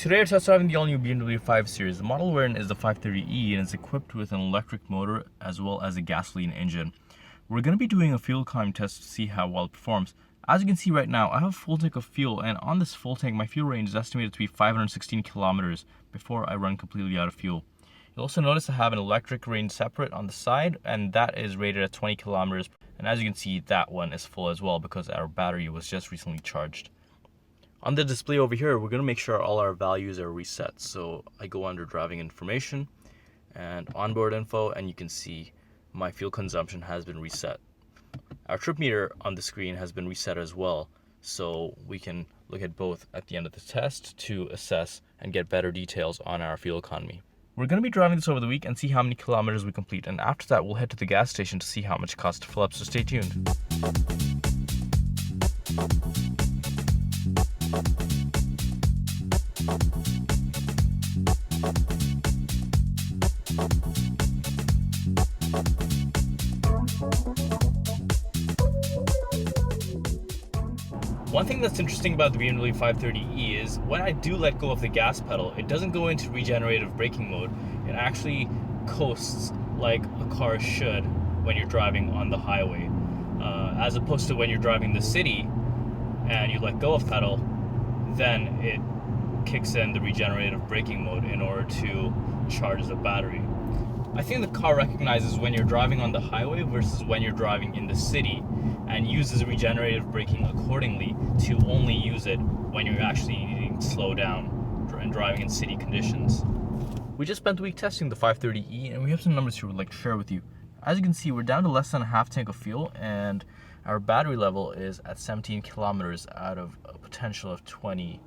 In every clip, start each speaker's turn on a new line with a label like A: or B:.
A: Today we're test driving the all-new BMW 5 Series. The model we're in is the 530e and is equipped with an electric motor as well as a gasoline engine. We're going to be doing a fuel economy test to see how well it performs. As you can see right now, I have a full tank of fuel, and on this full tank my fuel range is estimated to be 516 kilometers before I run completely out of fuel. You'll also notice I have an electric range separate on the side, and that is rated at 20 kilometers. And as you can see, that one is full as well because our battery was just recently charged. On the display over here, we're going to make sure all our values are reset. So I go under driving information and onboard info, and you can see my fuel consumption has been reset. Our trip meter on the screen has been reset as well, so we can look at both at the end of the test to assess and get better details on our fuel economy. We're going to be driving this over the week and see how many kilometers we complete, and after that we'll head to the gas station to see how much it costs to fill up, so stay tuned. One thing that's interesting about the BMW 530e is when I do let go of the gas pedal, it doesn't go into regenerative braking mode. It actually coasts like a car should when you're driving on the highway. As opposed to when you're driving the city and you let go of pedal, then it kicks in the regenerative braking mode in order to charge the battery. I think the car recognizes when you're driving on the highway versus when you're driving in the city, and uses regenerative braking accordingly to only use it when you're actually needing to slow down and driving in city conditions. We just spent the week testing the 530e, and we have some numbers here we'd like to share with you. As you can see, we're down to less than a half tank of fuel, and our battery level is at 17 kilometers out of a potential of 20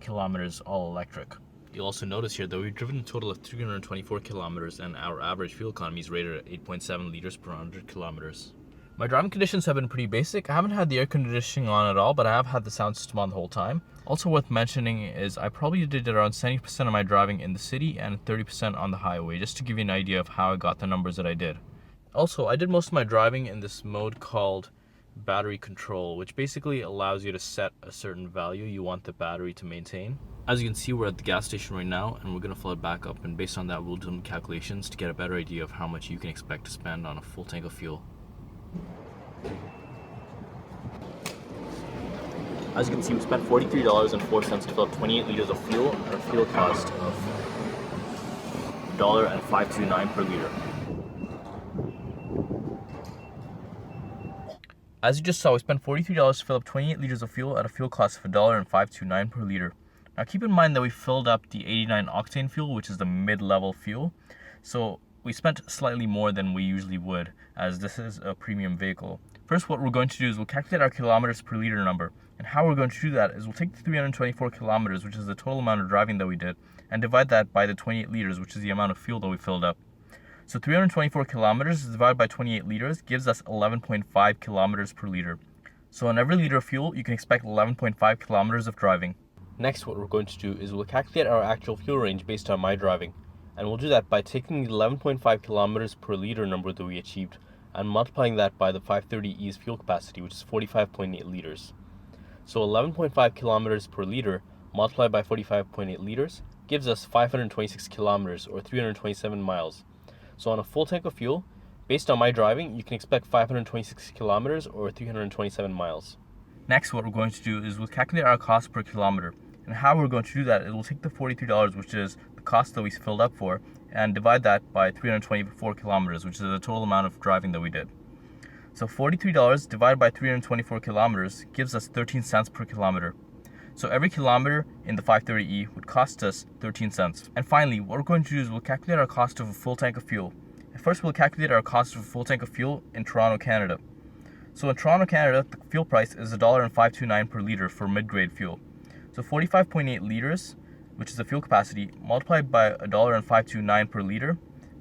A: kilometers all electric. You'll also notice here that we've driven a total of 324 kilometers, and our average fuel economy is rated at 8.7 liters per 100 kilometers. My driving conditions have been pretty basic. I haven't had the air conditioning on at all, but I have had the sound system on the whole time. Also worth mentioning is I probably did around 70% of my driving in the city and 30% on the highway, just to give you an idea of how I got the numbers that I did. Also, I did most of my driving in this mode called battery control, which basically allows you to set a certain value you want the battery to maintain. As you can see, we're at the gas station right now, and we're going to fill it back up, and based on that we'll do some calculations to get a better idea of how much you can expect to spend on a full tank of fuel. As you can see, we spent $43.04 to fill up 28 liters of fuel at a fuel cost of $1.529 per liter. As you just saw, we spent $43 to fill up 28 liters of fuel at a fuel cost of $1.529 per liter. Now keep in mind that we filled up the 89 octane fuel, which is the mid-level fuel, so we spent slightly more than we usually would, as this is a premium vehicle. First, what we're going to do is we'll calculate our kilometers per liter number, and how we're going to do that is we'll take the 324 kilometers, which is the total amount of driving that we did, and divide that by the 28 liters, which is the amount of fuel that we filled up. So 324 kilometers divided by 28 liters gives us 11.5 kilometers per liter. So on every liter of fuel, you can expect 11.5 kilometers of driving. Next, what we're going to do is we'll calculate our actual fuel range based on my driving. And we'll do that by taking the 11.5 kilometers per liter number that we achieved and multiplying that by the 530e's fuel capacity, which is 45.8 liters. So 11.5 kilometers per liter multiplied by 45.8 liters gives us 526 kilometers, or 327 miles. So on a full tank of fuel, based on my driving, you can expect 526 kilometers or 327 miles. Next, what we're going to do is we'll calculate our cost per kilometer. And how we're going to do that is we'll take the $43, which is the cost that we filled up for, and divide that by 324 kilometers, which is the total amount of driving that we did. So $43 divided by 324 kilometers gives us 13 cents per kilometer. So every kilometer in the 530e would cost us 13 cents. And finally, what we're going to do is we'll calculate our cost of a full tank of fuel. And first, we'll calculate our cost of a full tank of fuel in Toronto, Canada. So in Toronto, Canada, the fuel price is $1.529 per liter for mid-grade fuel. So 45.8 liters, which is the fuel capacity, multiplied by $1.529 per liter,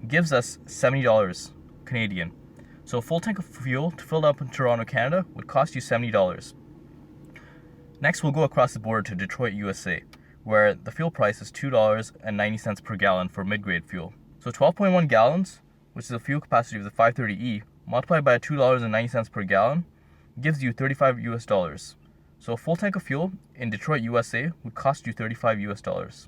A: gives us $70 Canadian. So a full tank of fuel to fill up in Toronto, Canada would cost you $70. Next, we'll go across the border to Detroit, USA, where the fuel price is $2.90 per gallon for mid-grade fuel. So 12.1 gallons, which is the fuel capacity of the 530e, multiplied by $2.90 per gallon, gives you $35 US. So a full tank of fuel in Detroit, USA would cost you $35 US.